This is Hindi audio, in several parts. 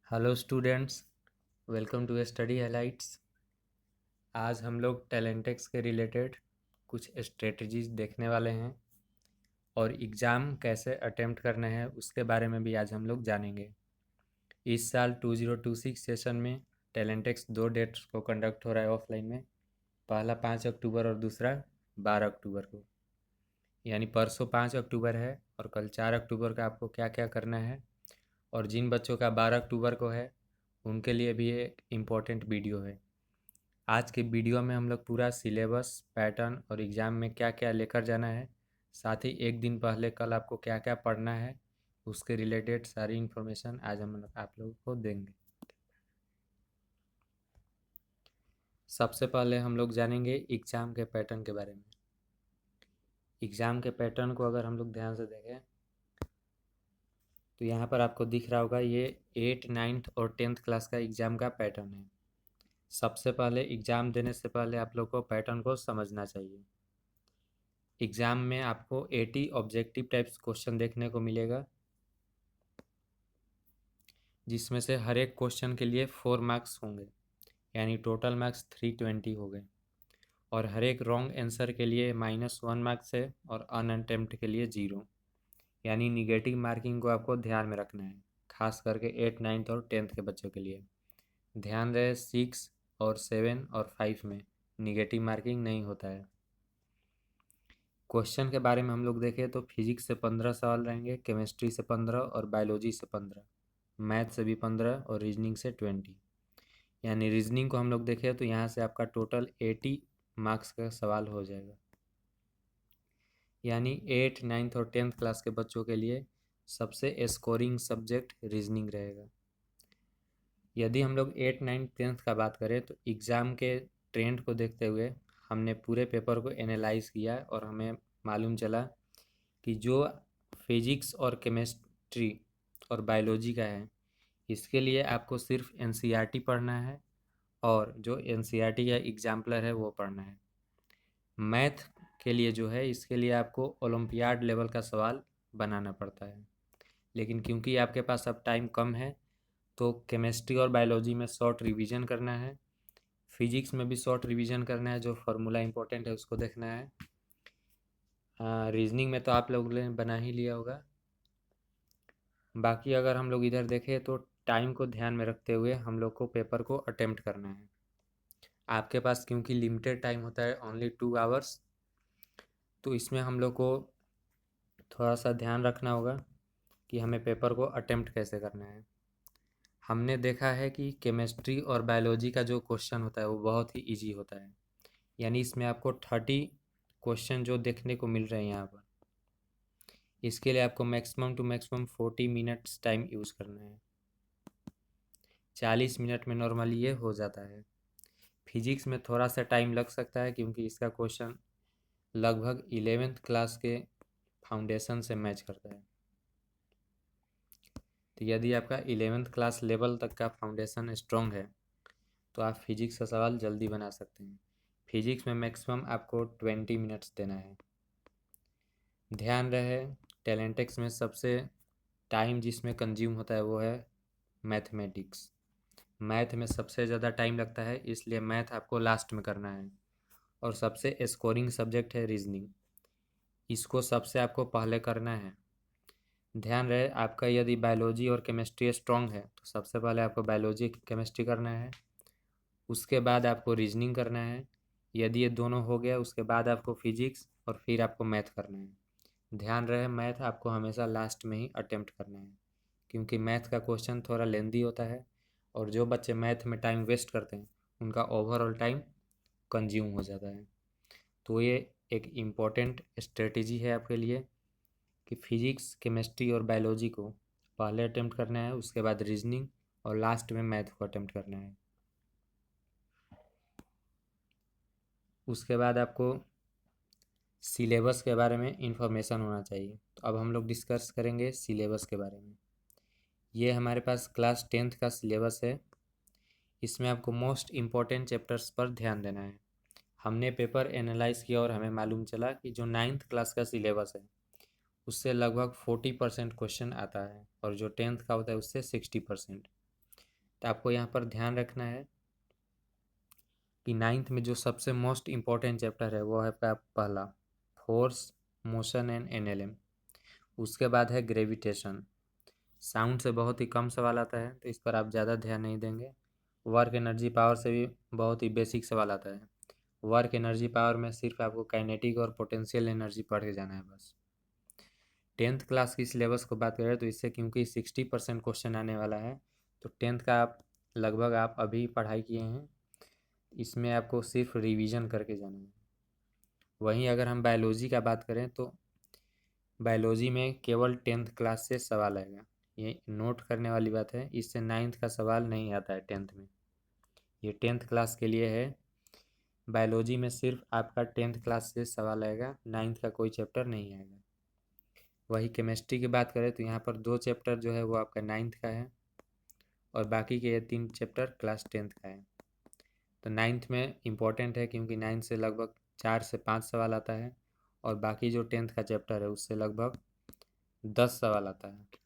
Hello students, welcome to study highlights. आज हम लोग टैलेंटेक्स के रिलेटेड कुछ स्ट्रेटजीज देखने वाले हैं और एग्ज़ाम कैसे अटेम्प्ट करना है उसके बारे में भी आज हम लोग जानेंगे। इस साल 2026 सेशन में टैलेंटेक्स दो डेट्स को कंडक्ट हो रहा है ऑफलाइन में। पहला 5 अक्टूबर और दूसरा 12 अक्टूबर को। यानी परसों 5 अक्टूबर है और कल 4 अक्टूबर का आपको क्या क्या करना है। और जिन बच्चों का 12 अक्टूबर को है उनके लिए भी एक इम्पोर्टेंट वीडियो है। आज के वीडियो में हम लोग पूरा सिलेबस, पैटर्न और एग्ज़ाम में क्या क्या लेकर जाना है, साथ ही एक दिन पहले कल आपको क्या क्या पढ़ना है, उसके रिलेटेड सारी इन्फॉर्मेशन आज हम आप लोगों को देंगे। सबसे पहले हम लोग जानेंगे एग्ज़ाम के पैटर्न के बारे में। एग्ज़ाम के पैटर्न को अगर हम लोग ध्यान से देखें तो यहाँ पर आपको दिख रहा होगा, ये 8, 9th और 10th क्लास का एग्ज़ाम का पैटर्न है। सबसे पहले एग्ज़ाम देने से पहले आप लोग को पैटर्न को समझना चाहिए। एग्ज़ाम में आपको 80 ऑब्जेक्टिव टाइप्स क्वेश्चन देखने को मिलेगा, जिसमें से हर एक क्वेश्चन के लिए 4 मार्क्स होंगे, यानी टोटल मार्क्स 320 हो गए। और हर एक रॉन्ग आंसर के लिए -1 मार्क्स है और अनअटेम्प्ट के लिए 0, यानी निगेटिव मार्किंग को आपको ध्यान में रखना है, खास करके 8, 9th और 10th के बच्चों के लिए। ध्यान रहे 6 और 7 और 5 में निगेटिव मार्किंग नहीं होता है। क्वेश्चन के बारे में हम लोग देखें तो फिजिक्स से 15 सवाल रहेंगे, केमिस्ट्री से 15 और बायोलॉजी से 15, मैथ से भी 15 और रीजनिंग से 20। यानी रीजनिंग को हम लोग देखें तो यहाँ से आपका टोटल 80 मार्क्स का सवाल हो जाएगा। यानी 8, 9th और 10th क्लास के बच्चों के लिए सबसे स्कोरिंग सब्जेक्ट रीजनिंग रहेगा। यदि हम लोग 8, 9, 10th का बात करें तो एग्ज़ाम के ट्रेंड को देखते हुए हमने पूरे पेपर को एनालाइज किया और हमें मालूम चला कि जो फिजिक्स और केमिस्ट्री और बायोलॉजी का है, इसके लिए आपको सिर्फ एनसीईआरटी पढ़ना है और जो एनसीईआरटी का एग्जाम्पलर है वो पढ़ना है। मैथ के लिए जो है, इसके लिए आपको ओलंपियाड लेवल का सवाल बनाना पड़ता है। लेकिन क्योंकि आपके पास अब टाइम कम है तो केमिस्ट्री और बायोलॉजी में शॉर्ट रिवीजन करना है, फिजिक्स में भी शॉर्ट रिवीजन करना है, जो फार्मूला इंपॉर्टेंट है उसको देखना है। रीजनिंग में तो आप लोगों ने बना ही लिया होगा। बाकी अगर हम लोग इधर देखें तो टाइम को ध्यान में रखते हुए हम लोग को पेपर को अटेम्प्ट करना है। आपके पास क्योंकि लिमिटेड टाइम होता है, ओनली 2 आवर्स, तो इसमें हम लोग को थोड़ा सा ध्यान रखना होगा कि हमें पेपर को अटेम्प्ट कैसे करना है। हमने देखा है कि केमिस्ट्री और बायोलॉजी का जो क्वेश्चन होता है वो बहुत ही इजी होता है। यानी इसमें आपको 30 क्वेश्चन जो देखने को मिल रहे हैं यहाँ पर, इसके लिए आपको maximum to maximum 40 minutes time use करना है। 40 मिनट में नॉर्मली ये हो जाता है। फिजिक्स में थोड़ा सा टाइम लग सकता है क्योंकि इसका क्वेश्चन लगभग 11th क्लास के फाउंडेशन से मैच करता है। तो यदि आपका 11th क्लास लेवल तक का फाउंडेशन स्ट्रॉन्ग है तो आप फिजिक्स का सवाल जल्दी बना सकते हैं। फिजिक्स में मैक्सिमम आपको 20 मिनट्स देना है। ध्यान रहे टैलेंटेक्स में सबसे टाइम जिसमें कंज्यूम होता है वो है मैथमेटिक्स। मैथ में सबसे ज़्यादा टाइम लगता है, इसलिए मैथ आपको लास्ट में करना है। और सबसे स्कोरिंग सब्जेक्ट है रीजनिंग, इसको सबसे आपको पहले करना है। ध्यान रहे आपका यदि बायोलॉजी और केमिस्ट्री स्ट्रॉन्ग है तो सबसे पहले आपको बायोलॉजी केमिस्ट्री करना है, उसके बाद आपको रीजनिंग करना है। यदि ये दोनों हो गया उसके बाद आपको फिजिक्स और फिर आपको मैथ करना है। ध्यान रहे मैथ आपको हमेशा लास्ट में ही अटेम्प्ट करना है, क्योंकि मैथ का क्वेश्चन थोड़ा लेंदी होता है और जो बच्चे मैथ में टाइम वेस्ट करते हैं उनका ओवरऑल टाइम कंज्यूम हो जाता है। तो ये एक इम्पॉर्टेंट स्ट्रेटजी है आपके लिए कि फिजिक्स, केमिस्ट्री और बायोलॉजी को पहले अटेम्प्ट करना है, उसके बाद रीजनिंग और लास्ट में मैथ को अटेम्प्ट करना है। उसके बाद आपको सिलेबस के बारे में इंफॉर्मेशन होना चाहिए। तो अब हम लोग डिस्कस करेंगे सिलेबस के बारे में। ये हमारे पास क्लास 10th का सिलेबस है। इसमें आपको मोस्ट इम्पॉर्टेंट चैप्टर्स पर ध्यान देना है। हमने पेपर एनालाइज किया और हमें मालूम चला कि जो 9th क्लास का सिलेबस है उससे लगभग 40% क्वेश्चन आता है और जो 10th का होता है उससे 60%। तो आपको यहाँ पर ध्यान रखना है कि 9th में जो सबसे मोस्ट इम्पॉर्टेंट चैप्टर है वो है पहला फोर्स, मोशन एंड एनएलएम। उसके बाद है ग्रेविटेशन। साउंड से बहुत ही कम सवाल आता है, तो इस पर आप ज़्यादा ध्यान नहीं देंगे। वर्क एनर्जी पावर से भी बहुत ही बेसिक सवाल आता है। वर्क एनर्जी पावर में सिर्फ आपको काइनेटिक और पोटेंशियल एनर्जी पढ़ के जाना है बस। 10th क्लास की सिलेबस को बात करें तो इससे क्योंकि 60% क्वेश्चन आने वाला है, तो 10th का आप लगभग आप अभी पढ़ाई किए हैं, इसमें आपको सिर्फ रिवीजन करके जाना है। वहीं अगर हम बायोलॉजी का बात करें तो बायोलॉजी में केवल 10th क्लास से सवाल आएगा। ये नोट करने वाली बात है, इससे 9th का सवाल नहीं आता है 10th में। ये 10th क्लास के लिए है। बायोलॉजी में सिर्फ आपका 10th क्लास से सवाल आएगा, 9th का कोई चैप्टर नहीं आएगा। वही केमिस्ट्री की बात करें तो यहाँ पर 2 चैप्टर जो है वो आपका 9th का है और बाकी के 3 चैप्टर क्लास 10th का है। तो 9th में इम्पॉर्टेंट है क्योंकि 9th से लगभग 4 से 5 सवाल आता है और बाकी जो 10th का चैप्टर है उससे लगभग 10 सवाल आता है।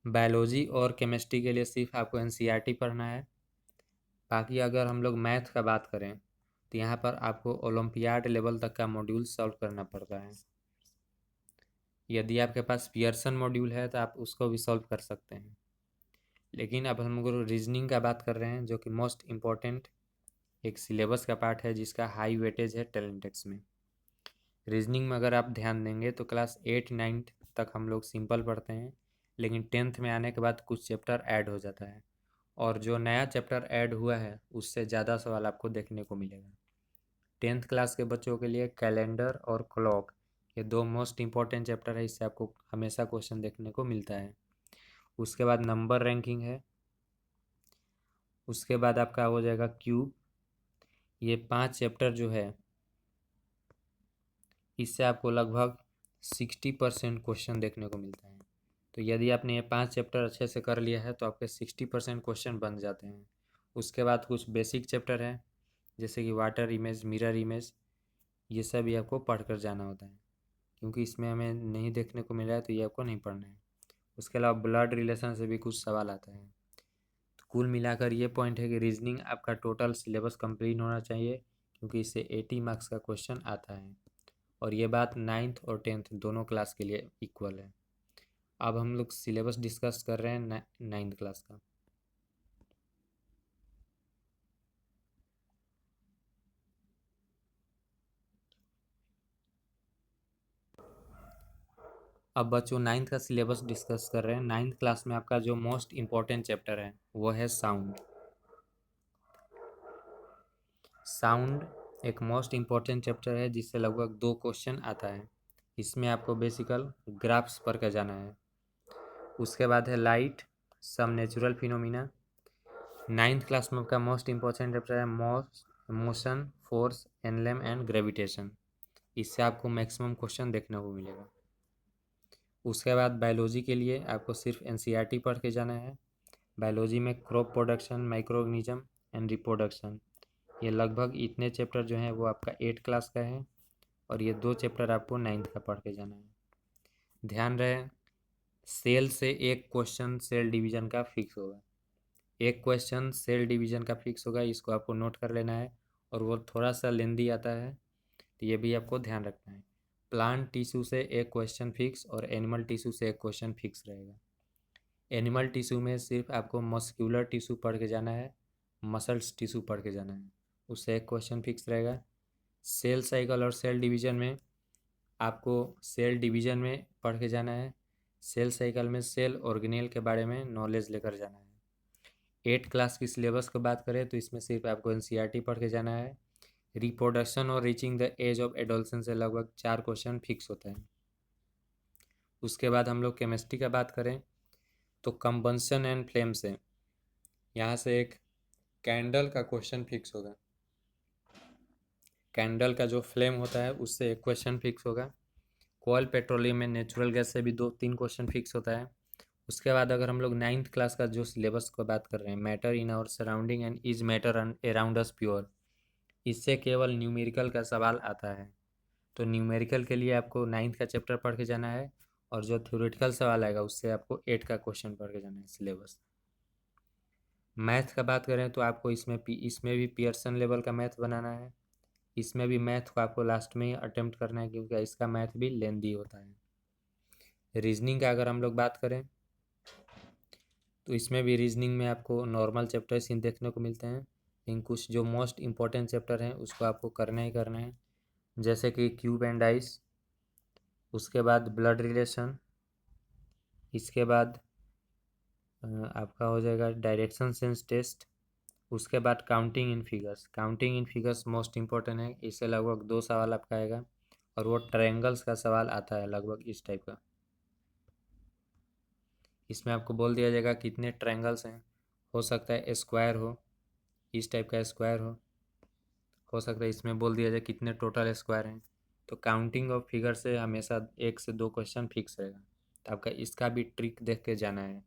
बायोलॉजी और केमिस्ट्री के लिए सिर्फ आपको एनसीईआरटी पढ़ना है। बाकी अगर हम लोग मैथ का बात करें तो यहाँ पर आपको ओलंपियाड लेवल तक का मॉड्यूल सॉल्व करना पड़ता है। यदि आपके पास पियर्सन मॉड्यूल है तो आप उसको भी सॉल्व कर सकते हैं। लेकिन अब हम लोग रीजनिंग का बात कर रहे हैं, जो कि मोस्ट इम्पॉर्टेंट एक सिलेबस का पार्ट है जिसका हाई वेटेज है टैलेंटेक्स में। रीजनिंग में अगर आप ध्यान देंगे तो क्लास 8-9 तक हम लोग सिंपल पढ़ते हैं, लेकिन 10th में आने के बाद कुछ चैप्टर ऐड हो जाता है और जो नया चैप्टर ऐड हुआ है उससे ज़्यादा सवाल आपको देखने को मिलेगा। 10th क्लास के बच्चों के लिए कैलेंडर और क्लॉक ये 2 मोस्ट इम्पॉर्टेंट चैप्टर है, इससे आपको हमेशा क्वेश्चन देखने को मिलता है। उसके बाद नंबर रैंकिंग है। उसके बाद आपका हो जाएगा क्यूब। ये 5 चैप्टर जो है इससे आपको लगभग 60% क्वेश्चन देखने को मिलता है। तो यदि आपने ये 5 चैप्टर अच्छे से कर लिया है तो आपके 60% क्वेश्चन बन जाते हैं। उसके बाद कुछ बेसिक चैप्टर है जैसे कि वाटर इमेज, मिरर इमेज, ये सब भी आपको पढ़ कर जाना होता है क्योंकि इसमें हमें नहीं देखने को मिला है तो ये आपको नहीं पढ़ना है। उसके अलावा ब्लड रिलेशन से भी कुछ सवाल आता है। तो कुल मिलाकर ये पॉइंट है कि रीजनिंग आपका टोटल सिलेबस कंप्लीट होना चाहिए क्योंकि इससे 80 मार्क्स का क्वेश्चन आता है और ये बात 9th और 10th दोनों क्लास के लिए इक्वल है। अब हम लोग सिलेबस डिस्कस कर रहे हैं 9th क्लास का। अब बच्चों 9th का सिलेबस डिस्कस कर रहे हैं। 9th क्लास में आपका जो मोस्ट इम्पॉर्टेंट चैप्टर है वो है साउंड। साउंड एक मोस्ट इम्पॉर्टेंट चैप्टर है जिससे लगभग 2 क्वेश्चन आता है। इसमें आपको बेसिकल ग्राफ्स पढ़ कर जाना है। उसके बाद है light, some natural phenomena. 9th class में आपका मोस्ट इम्पॉर्टेंट चैप्टर है मोशन, फोर्स, एनलेम एंड ग्रेविटेशन। इससे आपको मैक्सिमम क्वेश्चन देखने को मिलेगा। उसके बाद बायोलॉजी के लिए आपको सिर्फ एनसीईआरटी पढ़ के जाना है। बायोलॉजी में crop production, micro organism and reproduction, ये लगभग इतने चैप्टर जो हैं वो आपका 8 क्लास का है और ये 2 चैप्टर आपको 9th का पढ़ के जाना है। ध्यान रहे सेल से एक क्वेश्चन सेल डिवीजन का फिक्स होगा। एक क्वेश्चन सेल डिवीजन का फिक्स होगा, इसको आपको नोट कर लेना है और वो थोड़ा सा लेंदी आता है तो ये भी आपको ध्यान रखना है। प्लांट टिश्यू से एक क्वेश्चन फिक्स और एनिमल टिश्यू से एक क्वेश्चन फिक्स रहेगा। एनिमल टिश्यू में सिर्फ आपको मस्क्यूलर टिश्यू पढ़ के जाना है, मसल्स टिश्यू पढ़ के जाना है, उससे एक क्वेश्चन फिक्स रहेगा। सेल साइकिल और सेल डिवीजन में आपको सेल डिवीजन में पढ़ के जाना है। सेल साइकिल में सेल ऑर्गेनेल के बारे में नॉलेज लेकर जाना है। 8 क्लास की सिलेबस की बात करें तो इसमें सिर्फ आपको एनसीईआरटी पढ़ के जाना है। रिप्रोडक्शन और reaching the age of adolescence से लगभग 4 क्वेश्चन फिक्स होते हैं। उसके बाद हम लोग केमिस्ट्री का बात करें तो कंबंशन एंड फ्लेम से यहाँ से एक कैंडल का क्वेश्चन फिक्स होगा। कैंडल का जो फ्लेम होता है उससे एक क्वेश्चन फिक्स होगा। कोयल पेट्रोलियम में नेचुरल गैस से भी 2-3 क्वेश्चन फिक्स होता है। उसके बाद अगर हम लोग 9th क्लास का जो सिलेबस को बात कर रहे हैं, matter in our surrounding and is matter around us pure, इससे केवल न्यूमेरिकल का सवाल आता है। तो न्यूमेरिकल के लिए आपको 9th का चैप्टर पढ़ के जाना है और जो थ्योरेटिकल सवाल आएगा उससे आपको 8 का क्वेश्चन पढ़ के जाना है सिलेबस। मैथ का बात करें तो आपको इसमें भी पियर्सन लेवल का मैथ बनाना है। इसमें भी मैथ को आपको लास्ट में ही अटेम्प्ट करना है क्योंकि इसका मैथ भी लेंदी होता है। रीजनिंग का अगर हम लोग बात करें तो इसमें भी रीजनिंग में आपको नॉर्मल चैप्टर्स ही देखने को मिलते हैं, लेकिन कुछ जो मोस्ट इम्पॉर्टेंट चैप्टर हैं उसको आपको करना ही करना है, जैसे कि क्यूब एंड डाइस, उसके बाद ब्लड रिलेशन, इसके बाद आपका हो जाएगा डायरेक्शन सेंस टेस्ट, उसके बाद counting in figures. Counting in figures most important है, इससे लगभग 2 सवाल आपका आएगा और वो ट्रायंगल्स का सवाल आता है लगभग इस टाइप का। इसमें आपको बोल दिया जाएगा कितने ट्रायंगल्स हैं, हो सकता है स्क्वायर हो, इस टाइप का स्क्वायर हो सकता है इसमें बोल दिया जाए कितने टोटल स्क्वायर हैं। तो काउंटिंग ऑफ फिगर से हमेशा 1 से 2 क्वेश्चन फिक्स रहेगा, तो आपका इसका भी ट्रिक देख के जाना है।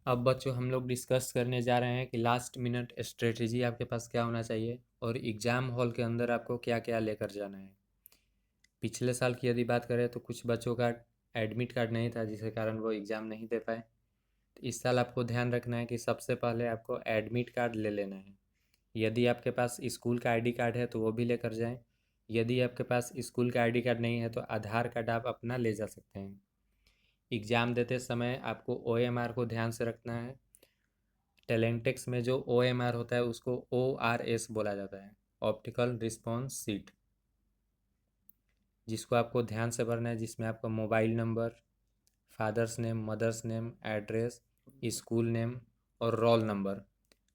अब बच्चों हम लोग डिस्कस करने जा रहे हैं कि लास्ट मिनट स्ट्रेटजी आपके पास क्या होना चाहिए और एग्ज़ाम हॉल के अंदर आपको क्या क्या लेकर जाना है। पिछले साल की यदि बात करें तो कुछ बच्चों का एडमिट कार्ड नहीं था जिसके कारण वो एग्ज़ाम नहीं दे पाए। तो इस साल आपको ध्यान रखना है कि सबसे पहले आपको एडमिट कार्ड ले लेना है। यदि आपके पास स्कूल का आईडी कार्ड है तो वो भी लेकर जाएं। यदि आपके पास स्कूल का आईडी कार्ड नहीं है तो आधार कार्ड आप अपना ले जा सकते हैं। एग्ज़ाम देते समय आपको ओएमआर को ध्यान से रखना है। टैलेंटेक्स में जो ओएमआर होता है उसको ओआरएस बोला जाता है, ऑप्टिकल रिस्पॉन्स सीट, जिसको आपको ध्यान से भरना है, जिसमें आपका mobile number, father's name, mother's name, address, school name और रोल नंबर।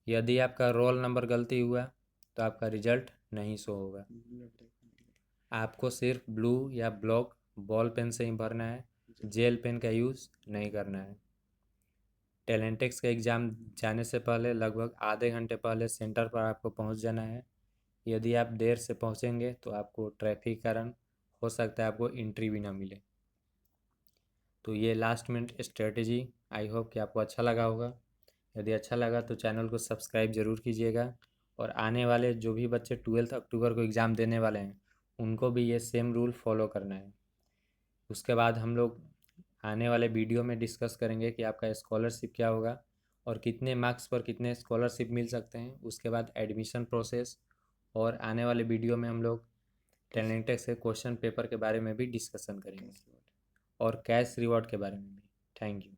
यदि आपका रोल नंबर गलती हुआ तो आपका रिजल्ट नहीं शो होगा। आपको सिर्फ ब्लू या ब्लॉक बॉल पेन से ही भरना है, जेल पेन का यूज़ नहीं करना है। टैलेंटेक्स का एग्ज़ाम जाने से पहले लगभग आधे घंटे पहले सेंटर पर आपको पहुंच जाना है। यदि आप देर से पहुंचेंगे तो आपको ट्रैफिक कारण हो सकता है आपको एंट्री भी ना मिले। तो ये last minute strategy, I hope कि आपको अच्छा लगा होगा। यदि अच्छा लगा तो चैनल को सब्सक्राइब ज़रूर कीजिएगा और आने वाले जो भी बच्चे 12 अक्टूबर को एग्ज़ाम देने वाले हैं उनको भी ये सेम रूल फॉलो करना है। उसके बाद हम लोग आने वाले वीडियो में डिस्कस करेंगे कि आपका स्कॉलरशिप क्या होगा और कितने मार्क्स पर कितने स्कॉलरशिप मिल सकते हैं, उसके बाद एडमिशन प्रोसेस, और आने वाले वीडियो में हम लोग टैलेंटेड से क्वेश्चन पेपर के बारे में भी डिस्कशन करेंगे और कैश रिवॉर्ड के बारे में भी। Thank you.